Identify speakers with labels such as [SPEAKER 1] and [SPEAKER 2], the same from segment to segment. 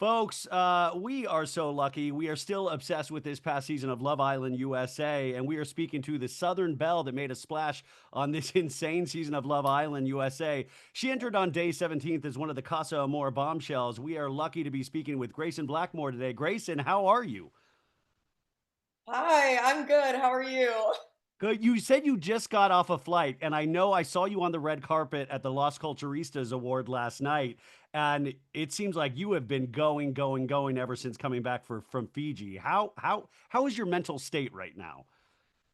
[SPEAKER 1] Folks, we are so lucky. We are still obsessed with this past season of Love Island USA, and we are speaking to the Southern Belle that made a splash on this insane season of Love Island USA. She entered on day 17th as one of the Casa Amor bombshells. We are lucky to be speaking with Gracyn Blackmore today. Gracyn, how are you?
[SPEAKER 2] Hi, I'm good. How are you?
[SPEAKER 1] Good. You said you just got off a flight, and I know I saw you on the red carpet at the Las Culturistas Award last night, and it seems like you have been going ever since coming back from Fiji. How is your mental state right now?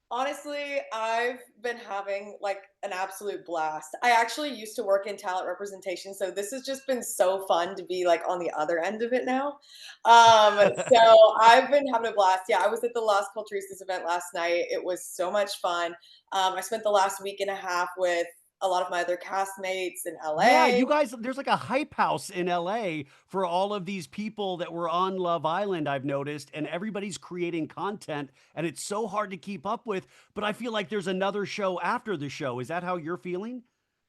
[SPEAKER 2] Honestly, I've been having like an absolute blast. I actually used to work in talent representation, so this has just been so fun to be like on the other end of it now. So I've been having a blast. Yeah, I was at the Las Culturistas event last night. It was so much fun. I spent the last week and a half with a lot of my other castmates in
[SPEAKER 1] Yeah,
[SPEAKER 2] LA.
[SPEAKER 1] you guys, there's like a hype house in LA for all of these people that were on Love Island, I've noticed, and everybody's creating content, and it's so hard to keep up with. But I feel like there's another show after the show. Is that how you're feeling?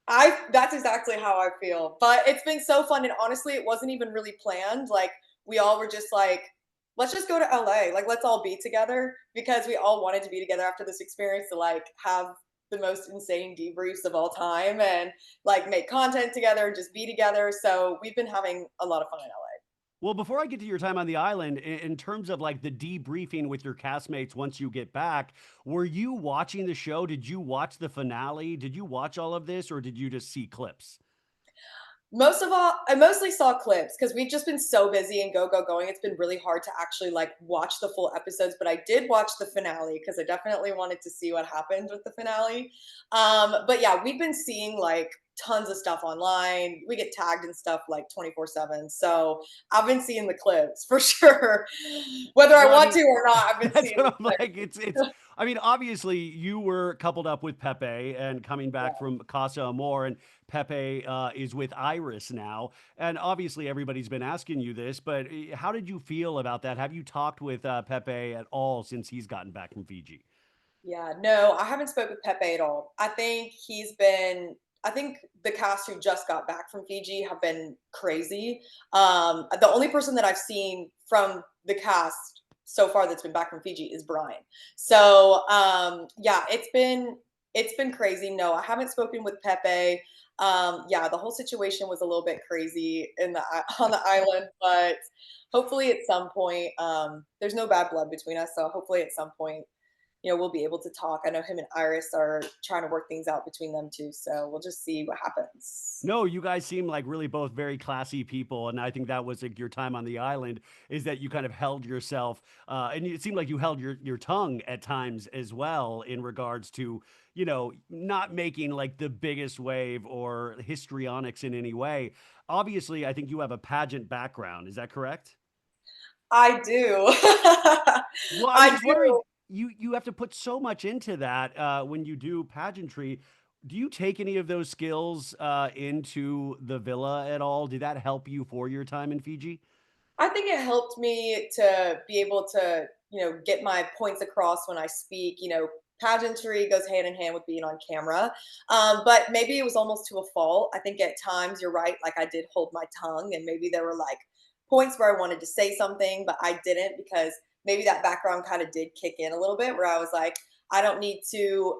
[SPEAKER 2] I That's exactly how I feel. But it's been so fun and honestly, it wasn't even really planned. Like we all were just like, let's just go to LA. Like let's all be together because we all wanted to be together after this experience to like have the most insane debriefs of all time and like make content together, just be together. So we've been having a lot of fun in LA.
[SPEAKER 1] Well, before I get to your time on the island, in terms of like the debriefing with your castmates once you get back, were you watching the show? Did you watch the finale? Did you watch all of this, or did you just see clips?
[SPEAKER 2] Most of all, I mostly saw clips because we've just been so busy and going. It's been really hard to actually like watch the full episodes, but I did watch the finale because I definitely wanted to see what happened with the finale. But yeah, we've been seeing like tons of stuff online. We get tagged and stuff like 24/7. So I've been seeing the clips for sure. Whether I
[SPEAKER 1] Well, I
[SPEAKER 2] want
[SPEAKER 1] mean,
[SPEAKER 2] to or not, I've been
[SPEAKER 1] that's
[SPEAKER 2] seeing the
[SPEAKER 1] what I'm like.
[SPEAKER 2] clips.
[SPEAKER 1] It's. I mean, obviously, you were coupled up with Pepe and coming back from Casa Amor, and Pepe is with Iris now. And obviously, everybody's been asking you this, but how did you feel about that? Have you talked with Pepe at all since he's gotten back from Fiji?
[SPEAKER 2] Yeah, no, I haven't spoke with Pepe at all. I think the cast who just got back from Fiji have been crazy. The only person that I've seen from the cast so far that's been back from Fiji is Bryan. So yeah, it's been crazy. No, I haven't spoken with Pepe. Yeah, the whole situation was a little bit crazy in the on the island, but hopefully at some point, there's no bad blood between us. So hopefully at some point we'll be able to talk. I know him and Iris are trying to work things out between them too. So we'll just see what happens.
[SPEAKER 1] No, you guys seem like really both very classy people, and I think that was like your time on the island is that you kind of held yourself, and it seemed like you held your tongue at times as well in regards to not making like the biggest wave or histrionics in any way. Obviously, I think you have a pageant background. Is that correct?
[SPEAKER 2] I do.
[SPEAKER 1] Well, I'm
[SPEAKER 2] I
[SPEAKER 1] just wondering,
[SPEAKER 2] do.
[SPEAKER 1] you have to put so much into that when you do pageantry. Do you take any of those skills into the villa at all? Did that help you for your time in Fiji?
[SPEAKER 2] I think it helped me to be able to, get my points across when I speak. Pageantry goes hand in hand with being on camera. But maybe it was almost to a fault. I think at times you're right. Like I did hold my tongue, and maybe there were like points where I wanted to say something, but I didn't because maybe that background kind of did kick in a little bit where I was like, I don't need to,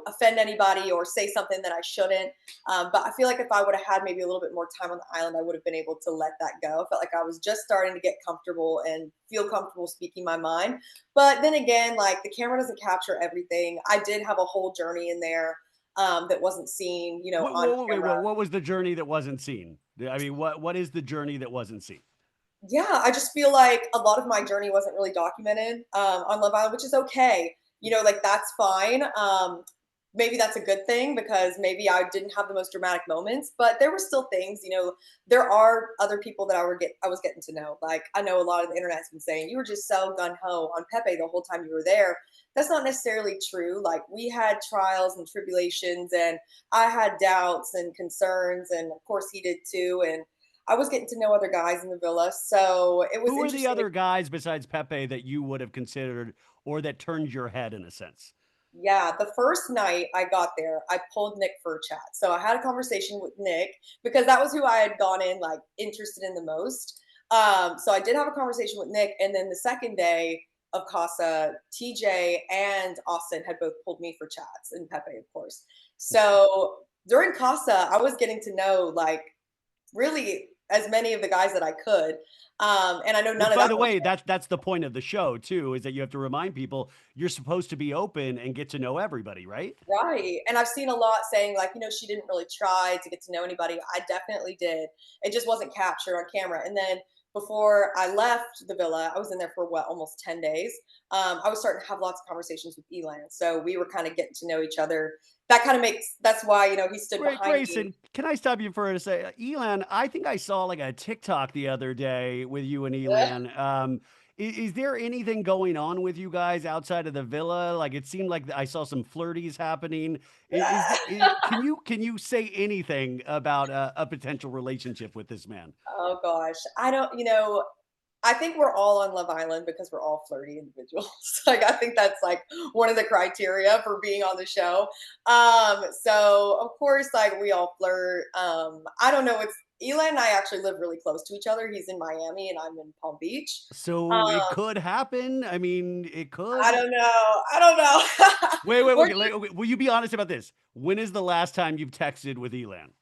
[SPEAKER 2] offend anybody or say something that I shouldn't. But I feel like if I would have had maybe a little bit more time on the island, I would have been able to let that go. I felt like I was just starting to get comfortable and feel comfortable speaking my mind. But then again, like the camera doesn't capture everything. I did have a whole journey in there that wasn't seen, on
[SPEAKER 1] Wait,
[SPEAKER 2] camera.
[SPEAKER 1] what was the journey that wasn't seen? I mean, what is the journey that wasn't seen?
[SPEAKER 2] Yeah, I just feel like a lot of my journey wasn't really documented on Love Island, which is okay. Like that's fine. Maybe that's a good thing because maybe I didn't have the most dramatic moments, but there were still things. There are other people that I was getting to know. Like I know a lot of the internet's been saying you were just so gun ho on Pepe the whole time you were there. That's not necessarily true. Like we had trials and tribulations, and I had doubts and concerns, and of course he did too. And I was getting to know other guys in the villa, so it was
[SPEAKER 1] Who are the
[SPEAKER 2] interesting.
[SPEAKER 1] other guys besides Pepe that you would have considered or that turned your head in a sense?
[SPEAKER 2] Yeah, the first night I got there, I pulled Nick for a chat. So I had a conversation with Nick because that was who I had gone in like interested in the most. So I did have a conversation with Nick, and then the second day of Casa, TJ and Austin had both pulled me for chats, and Pepe, of course. So during Casa, I was getting to know like really as many of the guys that I could. And I know none
[SPEAKER 1] Which,
[SPEAKER 2] of
[SPEAKER 1] by
[SPEAKER 2] that
[SPEAKER 1] the
[SPEAKER 2] was
[SPEAKER 1] way, that's the point of the show too, is that you have to remind people you're supposed to be open and get to know everybody, right?
[SPEAKER 2] right. And I've seen a lot saying like, she didn't really try to get to know anybody. I definitely did. It just wasn't captured on camera. And then before I left the villa, I was in there for what, almost 10 days. I was starting to have lots of conversations with Elan. So we were kind of getting to know each other. That kind of that's why, he stood
[SPEAKER 1] Great,
[SPEAKER 2] behind me.
[SPEAKER 1] Gracyn, can I stop you for a second? Elan, I think I saw like a TikTok the other day with you and Elan. Is there anything going on with you guys outside of the villa? Like it seemed like I saw some flirties happening. Can you say anything about a potential relationship with this man?
[SPEAKER 2] Oh gosh. I don't, I think we're all on Love Island because we're all flirty individuals. Like I think that's like one of the criteria for being on the show. So of course, like we all flirt. I don't know. It's Elan and I actually live really close to each other. He's in Miami and I'm in Palm Beach.
[SPEAKER 1] So it
[SPEAKER 2] Um,
[SPEAKER 1] could happen. I mean, it
[SPEAKER 2] I
[SPEAKER 1] could.
[SPEAKER 2] don't know. I don't know.
[SPEAKER 1] Wait, wait,
[SPEAKER 2] We're
[SPEAKER 1] wait, wait. Will you be honest about this? When is the last time you've texted with Elan?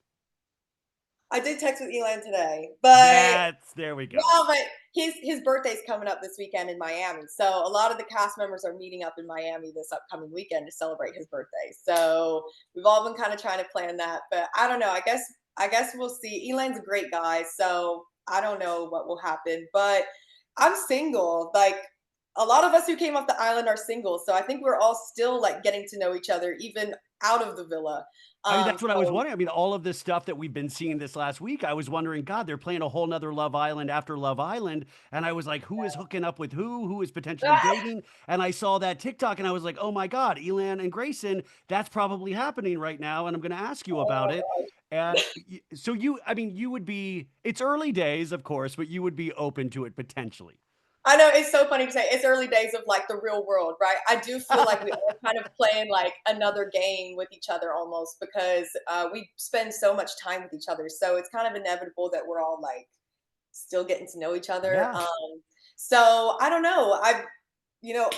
[SPEAKER 2] I did text with Elan today, but
[SPEAKER 1] There we go.
[SPEAKER 2] well, but his birthday's coming up this weekend in Miami. So a lot of the cast members are meeting up in Miami this upcoming weekend to celebrate his birthday. So we've all been kind of trying to plan that, but I don't know. I guess we'll see. Elan's a great guy, so I don't know what will happen. But I'm single. Like a lot of us who came off the island are single, so I think we're all still like getting to know each other, even out of the villa.
[SPEAKER 1] I mean, that's what I was
[SPEAKER 2] So
[SPEAKER 1] wondering. I mean, all of this stuff that we've been seeing this last week, I was wondering, God, they're playing a whole nother Love Island after Love Island. And I was like, who is hooking up with who? Who is potentially dating? And I saw that TikTok and I was like, oh my God, Elan and Gracyn, that's probably happening right now. And I'm going to ask you about it. And so I mean, you would be, it's early days, of course, but you would be open to it potentially.
[SPEAKER 2] I know it's so funny to say it's early days of like the real world, right? I do feel like we are kind of playing like another game with each other almost because we spend so much time with each other. So it's kind of inevitable that we're all like still getting to know each other.
[SPEAKER 1] Yeah.
[SPEAKER 2] So I don't know.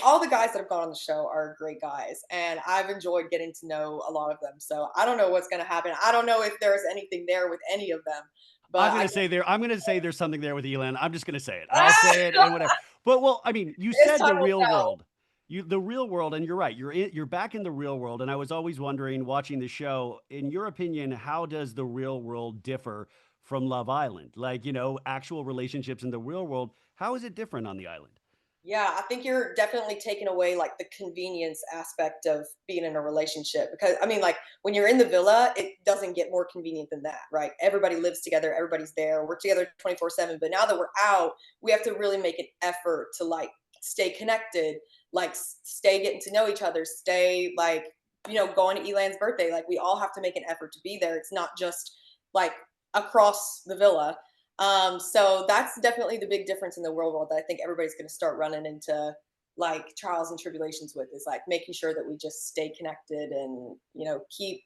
[SPEAKER 2] All the guys that have gone on the show are great guys, and I've enjoyed getting to know a lot of them. So I don't know what's going to happen. I don't know if there's anything there with any of them,
[SPEAKER 1] I'm
[SPEAKER 2] but
[SPEAKER 1] gonna
[SPEAKER 2] I
[SPEAKER 1] say there. I'm gonna say there's something there with Elan. I'm just gonna say it. I'll
[SPEAKER 2] guess
[SPEAKER 1] say it and whatever. But well, I mean, you
[SPEAKER 2] this
[SPEAKER 1] said the
[SPEAKER 2] time will
[SPEAKER 1] real
[SPEAKER 2] tell.
[SPEAKER 1] world. The real world, and you're right. You're back in the real world. And I was always wondering, watching the show, in your opinion, how does the real world differ from Love Island? Like, actual relationships in the real world. How is it different on the island?
[SPEAKER 2] Yeah, I think you're definitely taking away like the convenience aspect of being in a relationship because I mean, like when you're in the villa, it doesn't get more convenient than that, right? Everybody lives together, everybody's there, we're together 24/7. But now that we're out, we have to really make an effort to like stay connected, like stay getting to know each other, stay like, going to Elan's birthday. Like we all have to make an effort to be there. It's not just like across the villa. So that's definitely the big difference in the real world that I think everybody's going to start running into like trials and tribulations with is like making sure that we just stay connected and keep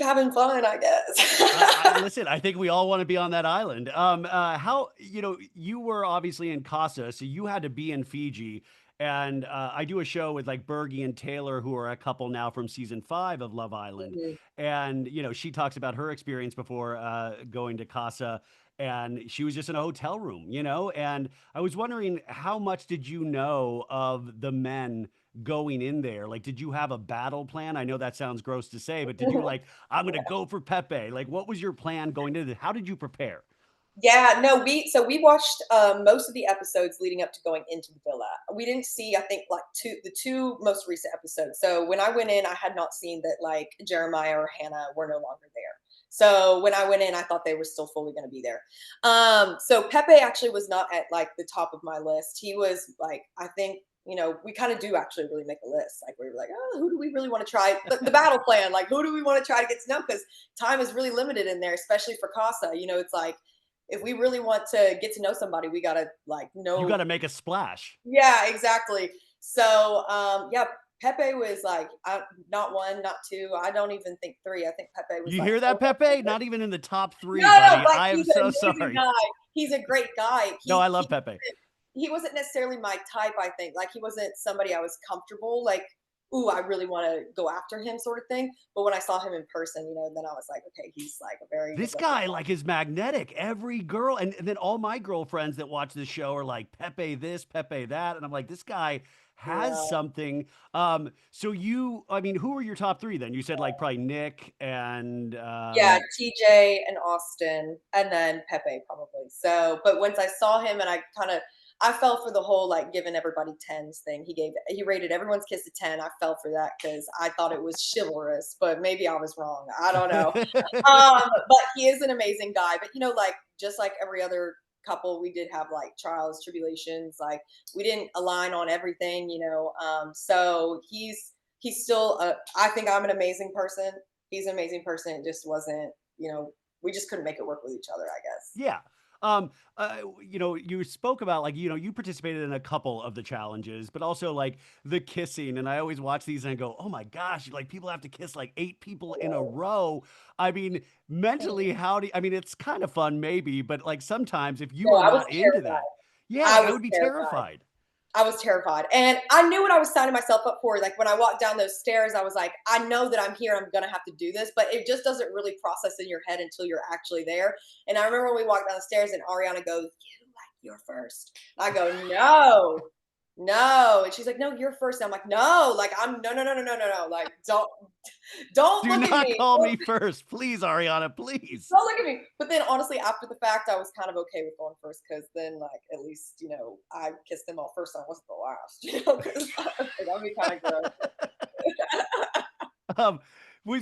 [SPEAKER 2] having fun, I
[SPEAKER 1] I
[SPEAKER 2] guess.
[SPEAKER 1] listen. I think we all want to be on that island. How you were obviously in Casa, so you had to be in Fiji. And I do a show with like Bergie and Taylor, who are a couple now from season 5 of Love Island.
[SPEAKER 2] Mhm.
[SPEAKER 1] And she talks about her experience before going to Casa, and she was just in a hotel room. And I was wondering, how much did you know of the men going in there? Like, did you have a battle plan? I know that sounds gross to say, but did you like, I'm gonna go for Pepe? Like, what was your plan going into this? How did you prepare?
[SPEAKER 2] Yeah, no, we watched most of the episodes leading up to going into the villa. We didn't see, I think, like the two most recent episodes. So when I went in, I had not seen that like Jeremiah or Hannah were no longer there. So when I went in, I thought they were still fully going to be there. So Pepe actually was not at like the top of my list. He was like, I think, we kind of do actually really make a list. Like we were like, oh, who do we really want to try? The battle plan, like who do we want to try to get to know? Because time is really limited in there, especially for Casa. It's like if we really want to get to know somebody, we gotta like
[SPEAKER 1] You got
[SPEAKER 2] know.
[SPEAKER 1] to make a splash.
[SPEAKER 2] Yeah, exactly. So yeah, Pepe was like not one, not two. I don't even think three. I think Pepe was
[SPEAKER 1] You
[SPEAKER 2] like
[SPEAKER 1] hear that,
[SPEAKER 2] four.
[SPEAKER 1] Pepe? Not even in the top 3,
[SPEAKER 2] No,
[SPEAKER 1] buddy.
[SPEAKER 2] but
[SPEAKER 1] I am
[SPEAKER 2] he's an
[SPEAKER 1] so
[SPEAKER 2] amazing
[SPEAKER 1] sorry.
[SPEAKER 2] guy. he's a great guy.
[SPEAKER 1] No, I love Pepe.
[SPEAKER 2] He wasn't necessarily my type, I think. Like, he wasn't somebody I was comfortable, like, ooh, I really want to go after him sort of thing. But when I saw him in person, then I was like, okay, he's like a very good
[SPEAKER 1] This
[SPEAKER 2] looking
[SPEAKER 1] guy like is magnetic. Every girl, and then all my girlfriends that watch this show are like Pepe this, Pepe that, and I'm like, this guy
[SPEAKER 2] guy.
[SPEAKER 1] has
[SPEAKER 2] Yeah.
[SPEAKER 1] something. So I mean, who are your top three then? You said like probably Nick and
[SPEAKER 2] Yeah, TJ and Austin, and then Pepe probably. So, but once I saw him and I fell for the whole like giving everybody tens thing. He rated everyone's kiss a 10. I fell for that because I thought it was chivalrous, but maybe I was wrong. I don't know. But he is an amazing guy. But like just like every other couple, we did have like trials, tribulations. Like we didn't align on everything. So he's still. I think I'm an amazing person. He's an amazing person. It just wasn't. We just couldn't make it work with each other, I guess.
[SPEAKER 1] Yeah. You spoke about like, you participated in a couple of the challenges, but also like the kissing. And I always watch these and I go, oh my gosh, like people have to kiss like 8 people in a row. I mean, mentally, I mean, it's kind of fun maybe, but like sometimes if you
[SPEAKER 2] No,
[SPEAKER 1] are
[SPEAKER 2] I was
[SPEAKER 1] not into that,
[SPEAKER 2] terrified.
[SPEAKER 1] yeah,
[SPEAKER 2] I
[SPEAKER 1] like I
[SPEAKER 2] was
[SPEAKER 1] would be
[SPEAKER 2] terrified.
[SPEAKER 1] terrified.
[SPEAKER 2] I was terrified. And I knew what I was signing myself up for. Like when I walked down those stairs, I was like, I know that I'm here. I'm going to have to do this. But it just doesn't really process in your head until you're actually there. And I remember when we walked down the stairs and Ariana goes, you're first. I go, no, no. And she's like, no, you're first. And I'm like, no, like I'm no, no, no, no, no, no, no. Like don't
[SPEAKER 1] Do
[SPEAKER 2] look at
[SPEAKER 1] not
[SPEAKER 2] me.
[SPEAKER 1] call me first, please, Ariana, please.
[SPEAKER 2] Don't look at me. But then honestly, after the fact, I was kind of okay with going first because then, like, at least, I kissed them all first. I wasn't the last, because that'd be kind of gross.
[SPEAKER 1] Um,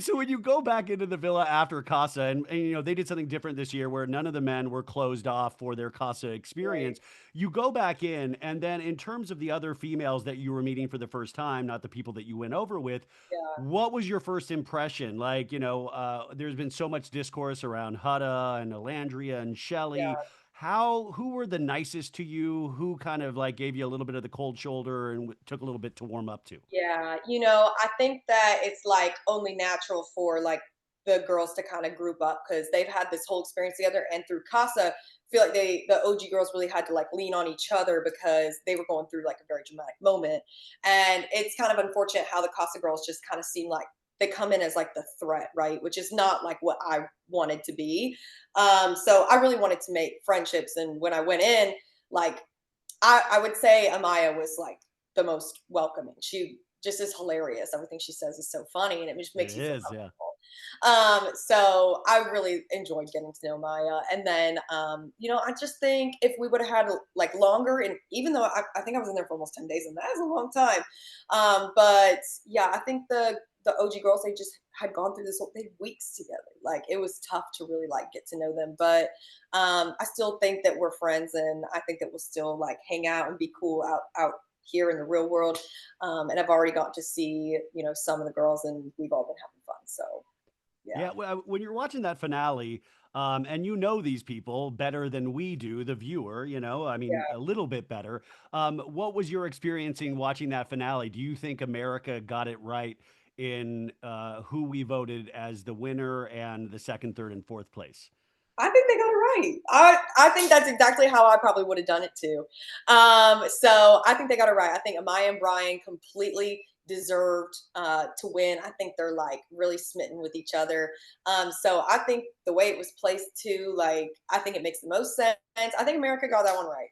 [SPEAKER 1] so when you go back into the villa after Casa, and they did something different this year where none of the men were closed off for their Casa
[SPEAKER 2] Right.
[SPEAKER 1] experience. You go back in, and then in terms of the other females that you were meeting for the first time, not the people that you went over with,
[SPEAKER 2] Yeah.
[SPEAKER 1] what was your first impression? Like, there's been so much discourse around Huda and Elandria and Chelley.
[SPEAKER 2] Yeah.
[SPEAKER 1] Who were the nicest to you? Who kind of like gave you a little bit of the cold shoulder and took a little bit to warm up to?
[SPEAKER 2] Yeah. I think that it's like only natural for like the girls to kind of group up because they've had this whole experience together. And through Casa, I feel like the OG girls really had to like lean on each other because they were going through like a very dramatic moment. And it's kind of unfortunate how the Casa girls just kind of seem like they come in as like the threat, right? Which is not like what I wanted to be. So I really wanted to make friendships. And when I went in, like I would say Amaya was like the most welcoming. She just is hilarious. Everything she says is so funny and it just
[SPEAKER 1] It
[SPEAKER 2] makes you feel
[SPEAKER 1] is, yeah.
[SPEAKER 2] comfortable. So I really enjoyed getting to know Maya. And then, I just think if we would have had like longer, and even though I think I was in there for almost 10 days and that is a long time. But yeah, I think the OG girls, they just had gone through this whole thing weeks together. Like it was tough to really like get to know them. But I still think that we're friends and I think that we'll still like hang out and be cool out here in the real world. And I've already got to see, some of the girls and we've all been having fun. So yeah.
[SPEAKER 1] Yeah, well, when you're watching that finale, and you know these people better than we do, the viewer, I mean, a little bit better. What was your experiencing watching that finale? Do you think America got it right in who we voted as the winner and the second, third, and fourth place?
[SPEAKER 2] I think they got it right. I think that's exactly how I probably would have done it too. So I think they got it right. I think Amaya and Bryan completely deserved to win. I think they're like really smitten with each other. So I think the way it was placed too, like I think it makes the most sense. I think America got that one right.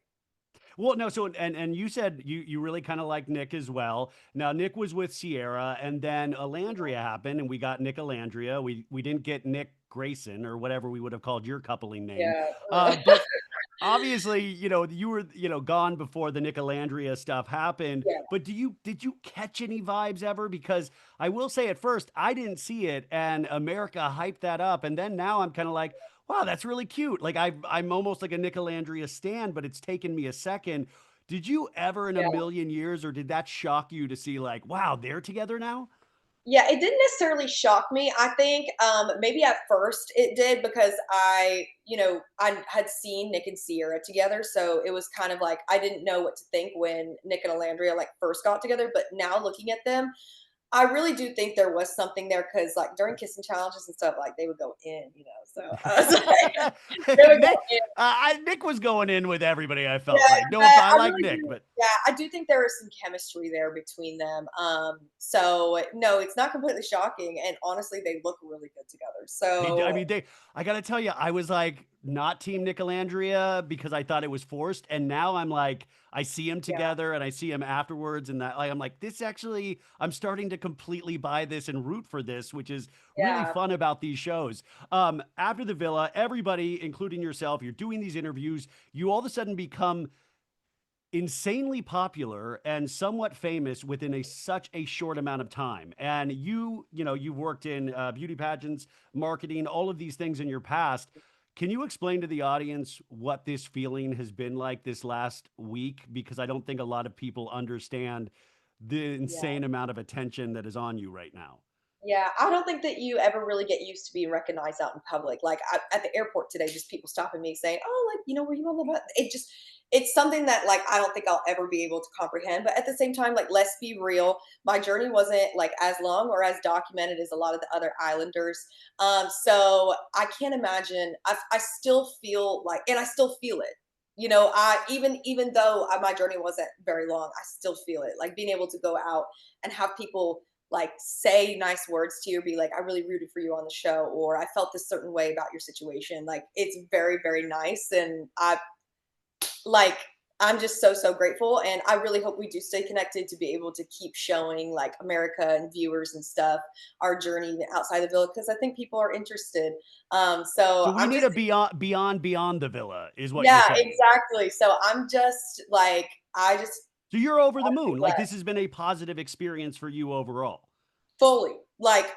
[SPEAKER 1] Well, no, so and you said you really kind of like Nick as well. Now Nick was with Cierra, and then Elandria happened, and we got Nick Elandria. We didn't get Nick Gracyn or whatever we would have called your coupling name.
[SPEAKER 2] Yeah.
[SPEAKER 1] But obviously, you were, gone before the Nick Elandria stuff happened.
[SPEAKER 2] Yeah.
[SPEAKER 1] But did you catch any vibes ever? Because I will say at first I didn't see it, and America hyped that up, and then now I'm kind of like, wow, that's really cute. Like I'm almost like a Nick Elandria stan, but it's taken me a second. Did you ever in a
[SPEAKER 2] Yeah.
[SPEAKER 1] million years, or did that shock you to see like, wow, they're together now?
[SPEAKER 2] Yeah, it didn't necessarily shock me. I think maybe at first it did because I had seen Nick and Sierra together, so it was kind of like I didn't know what to think when Nick and Alandria like first got together. But now looking at them, I really do think there was something there because, like, during kissing challenges and stuff, like, they would go in, so I was like, they would go
[SPEAKER 1] Nick,
[SPEAKER 2] in.
[SPEAKER 1] Nick was going in with everybody. I felt
[SPEAKER 2] Yeah,
[SPEAKER 1] like no,
[SPEAKER 2] but
[SPEAKER 1] if I
[SPEAKER 2] I
[SPEAKER 1] like
[SPEAKER 2] really
[SPEAKER 1] Nick,
[SPEAKER 2] do.
[SPEAKER 1] but
[SPEAKER 2] Yeah, I do think there is some chemistry there between them. So no, it's not completely shocking, and honestly, they look really good together.
[SPEAKER 1] I
[SPEAKER 2] So
[SPEAKER 1] mean, I gotta tell you, I was like not Team Nicolandria because I thought it was forced, and now I'm like, I see them
[SPEAKER 2] yeah,
[SPEAKER 1] together and I see them afterwards, and that like I'm like, this actually, I'm starting to completely buy this and root for this, which is really
[SPEAKER 2] yeah,
[SPEAKER 1] fun about these shows. After the villa, everybody, including yourself, you're doing these interviews, you all of a sudden become insanely popular and somewhat famous within such a short amount of time. And you've worked in beauty pageants, marketing, all of these things in your past. Can you explain to the audience what this feeling has been like this last week? Because I don't think a lot of people understand the
[SPEAKER 2] yeah.
[SPEAKER 1] insane amount of attention that is on you right now.
[SPEAKER 2] Yeah, I don't think that you ever really get used to being recognized out in public. Like at the airport today, just people stopping me saying, "Oh, like were you on the bus?" It's something that like I don't think I'll ever be able to comprehend. But at the same time, like let's be real, my journey wasn't like as long or as documented as a lot of the other islanders. So I can't imagine. I still feel like, and I still feel it. I even though my journey wasn't very long, I still feel it. Like being able to go out and have people like say nice words to you, be like, I really rooted for you on the show, or I felt this certain way about your situation. Like it's very, very nice. And like, I'm just so, so grateful. And I really hope we do stay connected to be able to keep showing like America and viewers and stuff, our journey outside the villa, because I think people are interested. So
[SPEAKER 1] So we
[SPEAKER 2] I'm
[SPEAKER 1] need
[SPEAKER 2] just,
[SPEAKER 1] a beyond the villa, is what you're
[SPEAKER 2] yeah,
[SPEAKER 1] saying.
[SPEAKER 2] exactly. So I'm just like, I just
[SPEAKER 1] So you're over the
[SPEAKER 2] honestly
[SPEAKER 1] moon. Like this
[SPEAKER 2] blessed.
[SPEAKER 1] has been a positive experience for you overall.
[SPEAKER 2] Fully. Like,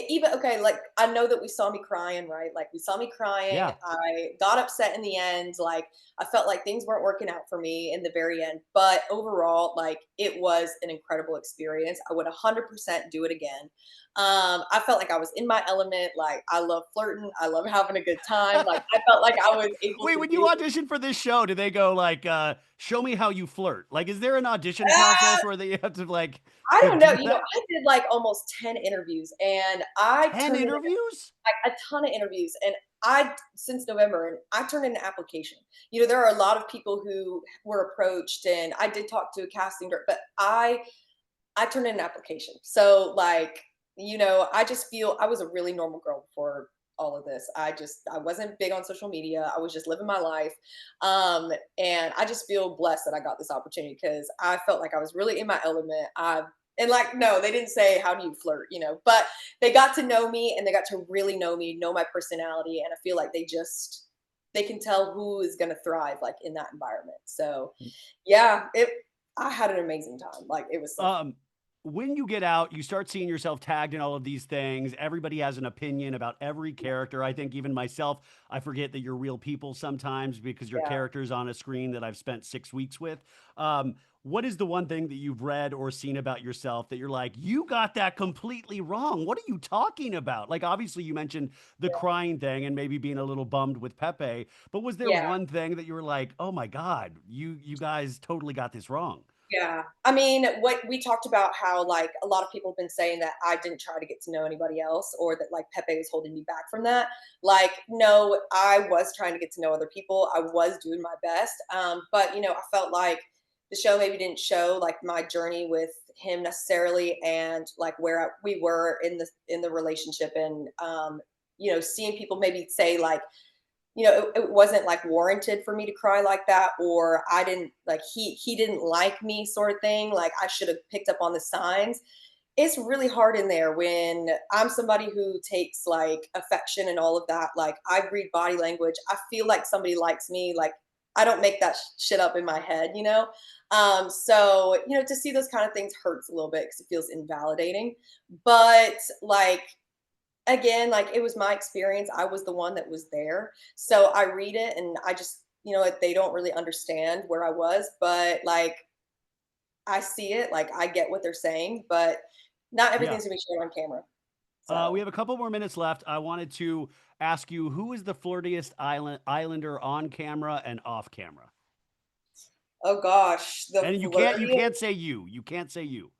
[SPEAKER 2] even okay, like, I know that we saw me crying, right? Like, we saw me crying.
[SPEAKER 1] Yeah.
[SPEAKER 2] I got upset in the end. Like, I felt like things weren't working out for me in the very end. But overall, like, it was an incredible experience. I would 100% do it again. I felt like I was in my element. Like, I love flirting. I love having a good time. Like, I felt like I was able
[SPEAKER 1] Wait,
[SPEAKER 2] to
[SPEAKER 1] when you
[SPEAKER 2] do.
[SPEAKER 1] audition for this show, do they go like, show me how you flirt? Like, is there an audition
[SPEAKER 2] Ah,
[SPEAKER 1] process where they have to like
[SPEAKER 2] I don't know.
[SPEAKER 1] do that?
[SPEAKER 2] I did like almost 10 interviews and I
[SPEAKER 1] 10
[SPEAKER 2] turned in
[SPEAKER 1] interviews?
[SPEAKER 2] like a ton of interviews and I since November and I turned in an application. There are a lot of people who were approached and I did talk to a casting director, but I turned in an application. So like, I just feel I was a really normal girl before all of this. I wasn't big on social media. I was just living my life. And I just feel blessed that I got this opportunity because I felt like I was really in my element. And like, no, they didn't say how do you flirt, but they got to know me and they got to really know me, know my personality. And I feel like they can tell who is going to thrive like in that environment. So yeah, I had an amazing time. Like it was so fun.
[SPEAKER 1] Um, when you get out, you start seeing yourself tagged in all of these things. Everybody has an opinion about every character. I think even myself, I forget that you're real people sometimes because your
[SPEAKER 2] Yeah.
[SPEAKER 1] character's on a screen that I've spent 6 weeks with. What is the one thing that you've read or seen about yourself that you're like, you got that completely wrong? What are you talking about? Like, obviously, you mentioned the crying thing and maybe being a little bummed with Pepe, but was there
[SPEAKER 2] Yeah.
[SPEAKER 1] one thing that you were like, oh my God, you guys totally got this wrong?
[SPEAKER 2] Yeah. I mean, what we talked about how like a lot of people have been saying that I didn't try to get to know anybody else or that like Pepe was holding me back from that. Like, no, I was trying to get to know other people. I was doing my best. But I felt like the show maybe didn't show like my journey with him necessarily and like where we were in the relationship and seeing people maybe say like it wasn't like warranted for me to cry like that, or I didn't like he didn't like me sort of thing. Like I should have picked up on the signs. It's really hard in there when I'm somebody who takes like affection and all of that. Like I read body language. I feel like somebody likes me. Like I don't make that shit up in my head. So to see those kind of things hurts a little bit because it feels invalidating. But like again, like it was my experience. I was the one that was there. So I read it and I just, like they don't really understand where I was, but like I see it, like I get what they're saying, but not
[SPEAKER 1] Yeah.
[SPEAKER 2] everything's gonna be shown on camera.
[SPEAKER 1] We
[SPEAKER 2] So,
[SPEAKER 1] have a couple more minutes left. I wanted to ask you who is the flirtiest Islander on camera and off camera?
[SPEAKER 2] oh gosh, the
[SPEAKER 1] And you can't
[SPEAKER 2] flirting.
[SPEAKER 1] say you. You can't say you.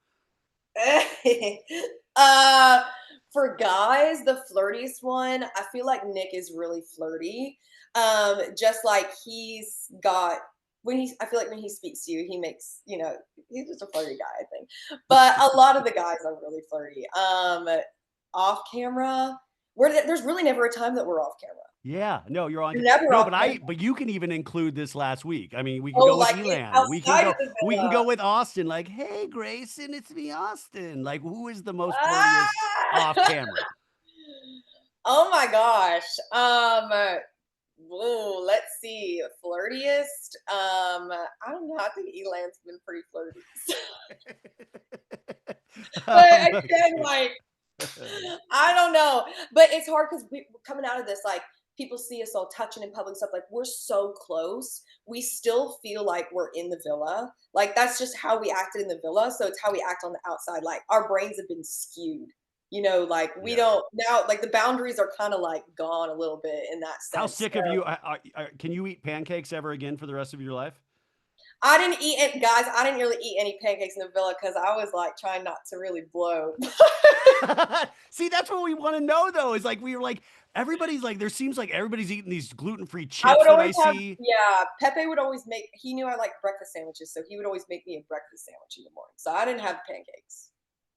[SPEAKER 2] uh, for guys, the flirtiest one, I feel like Nick is really flirty. Just like he's got I feel like when he speaks to you, he makes, he's just a flirty guy, I think. But a lot of the guys are really flirty. Off camera, there's really never a time that we're off camera.
[SPEAKER 1] Yeah, no, you're on.
[SPEAKER 2] We're never
[SPEAKER 1] No,
[SPEAKER 2] off camera.
[SPEAKER 1] but you can even include this last week. I mean, we can
[SPEAKER 2] Oh,
[SPEAKER 1] go with
[SPEAKER 2] like
[SPEAKER 1] Elan.
[SPEAKER 2] outside of the
[SPEAKER 1] We can
[SPEAKER 2] villa.
[SPEAKER 1] go with Austin. Like, hey, Gracyn, it's me, Austin. Like, who is the most flirtiest off
[SPEAKER 2] Ah!
[SPEAKER 1] camera?
[SPEAKER 2] Oh my gosh. Let's see. Flirtiest. I don't know. I think Elan's been pretty flirty. But again, like, I don't know. But it's hard because we're coming out of this, like, people see us all touching in public stuff. Like, we're so close. We still feel like we're in the villa. Like, that's just how we acted in the villa. So it's how we act on the outside. Like, our brains have been skewed. Like we
[SPEAKER 1] Yeah.
[SPEAKER 2] don't now, like the boundaries are kind of like gone a little bit in that
[SPEAKER 1] How
[SPEAKER 2] sense.
[SPEAKER 1] sick of you? Can you eat pancakes ever again for the rest of your life?
[SPEAKER 2] I didn't eat it, guys. I didn't really eat any pancakes in the villa because I was like trying not to really blow.
[SPEAKER 1] See, that's what we want to know, though. Is like we were like everybody's like there seems like everybody's eating these gluten-free
[SPEAKER 2] I
[SPEAKER 1] chips
[SPEAKER 2] would
[SPEAKER 1] that
[SPEAKER 2] always
[SPEAKER 1] I
[SPEAKER 2] have,
[SPEAKER 1] see.
[SPEAKER 2] yeah. Pepe would always make. He knew I liked breakfast sandwiches, so he would always make me a breakfast sandwich in the morning. So I didn't have pancakes.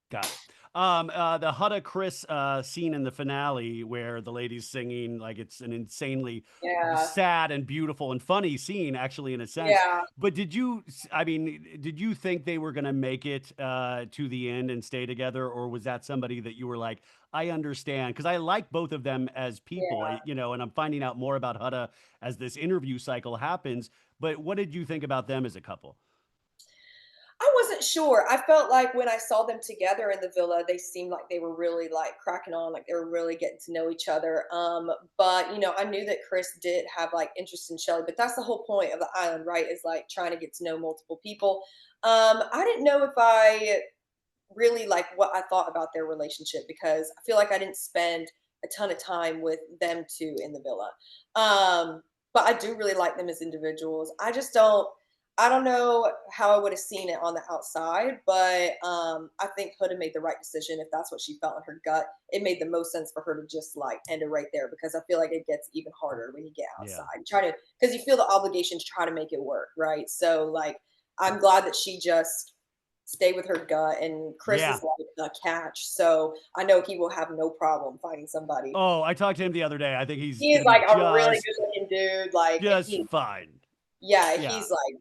[SPEAKER 1] Got it. The Huda Chris scene in the finale where the lady's singing, like it's an insanely
[SPEAKER 2] Yeah,
[SPEAKER 1] sad and beautiful and funny scene, actually, in a sense.
[SPEAKER 2] yeah.
[SPEAKER 1] But I mean, did you think they were going to make it to the end and stay together, or was that somebody that you were like, I understand? Because I like both of them as people,
[SPEAKER 2] Yeah.
[SPEAKER 1] and I'm finding out more about Huda as this interview cycle happens. But what did you think about them as a couple?
[SPEAKER 2] I wasn't sure. I felt like when I saw them together in the villa, they seemed like they were really like cracking on, like they were really getting to know each other. But I knew that Chris did have like interest in Chelley, but that's the whole point of the island, right? Is like trying to get to know multiple people. I didn't know if I really like what I thought about their relationship because I feel like I didn't spend a ton of time with them two in the villa. But I do really like them as individuals. I don't know how I would have seen it on the outside, but I think Huda made the right decision if that's what she felt in her gut. It made the most sense for her to just like end it right there because I feel like it gets even harder when you get
[SPEAKER 1] Yeah.
[SPEAKER 2] outside. Try to because you feel the obligation to try to make it work, right? So like I'm glad that she just stayed with her gut and Chris
[SPEAKER 1] Yeah.
[SPEAKER 2] is like a catch. So I know he will have no problem finding somebody.
[SPEAKER 1] Oh, I talked to him the other day. I think he's
[SPEAKER 2] He
[SPEAKER 1] going
[SPEAKER 2] is
[SPEAKER 1] to be
[SPEAKER 2] like a really good looking dude. Like and
[SPEAKER 1] just
[SPEAKER 2] he
[SPEAKER 1] fine.
[SPEAKER 2] yeah,
[SPEAKER 1] Yeah.
[SPEAKER 2] he's like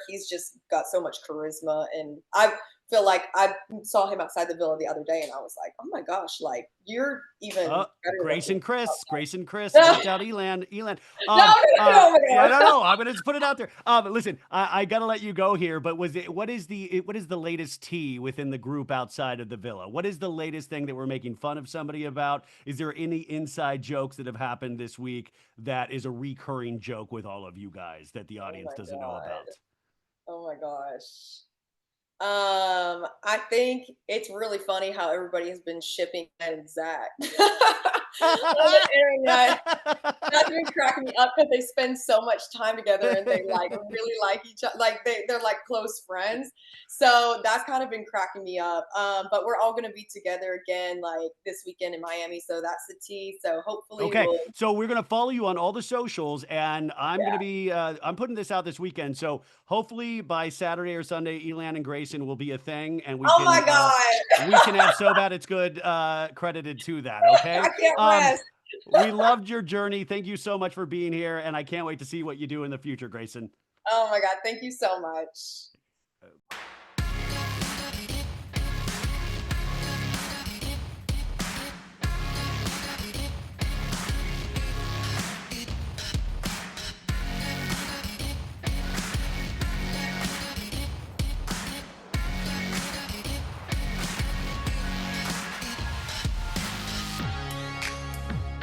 [SPEAKER 2] he's just got so much charisma. And I feel like I saw him outside the villa the other day and I was like, oh my gosh, like you're even better looking
[SPEAKER 1] Gracyn Chris, watch
[SPEAKER 2] outside.
[SPEAKER 1] out, Elan, Elan.
[SPEAKER 2] No, no, no, oh
[SPEAKER 1] Yeah,
[SPEAKER 2] my
[SPEAKER 1] no,
[SPEAKER 2] God.
[SPEAKER 1] no, I'm gonna just put it out there. Listen, I gotta let you go here, but what is the latest tea within the group outside of the villa? What is the latest thing that we're making fun of somebody about? Is there any inside jokes that have happened this week that is a recurring joke with all of you guys that the
[SPEAKER 2] Oh
[SPEAKER 1] audience
[SPEAKER 2] my
[SPEAKER 1] doesn't know
[SPEAKER 2] God.
[SPEAKER 1] about?
[SPEAKER 2] Oh my gosh. I think it's really funny how everybody has been shipping Ed and Zach on the internet. That's been cracking me up because they spend so much time together and they like really like each other. Like they're like close friends. So that's kind of been cracking me up. But we're all gonna be together again like this weekend in Miami. So that's the tea. So hopefully
[SPEAKER 1] Okay,
[SPEAKER 2] we'll
[SPEAKER 1] so we're gonna follow you on all the socials, and I'm gonna
[SPEAKER 2] yeah.
[SPEAKER 1] be I'm putting this out this weekend. So hopefully by Saturday or Sunday, Elan and Gracyn will be a thing, and
[SPEAKER 2] Oh my God.
[SPEAKER 1] we can have So Bad It's Good credited to that.
[SPEAKER 2] I
[SPEAKER 1] Okay,
[SPEAKER 2] can't rest.
[SPEAKER 1] we loved your journey. Thank you so much for being here, and I can't wait to see what you do in the future, Gracyn.
[SPEAKER 2] Oh my God. Thank you so much.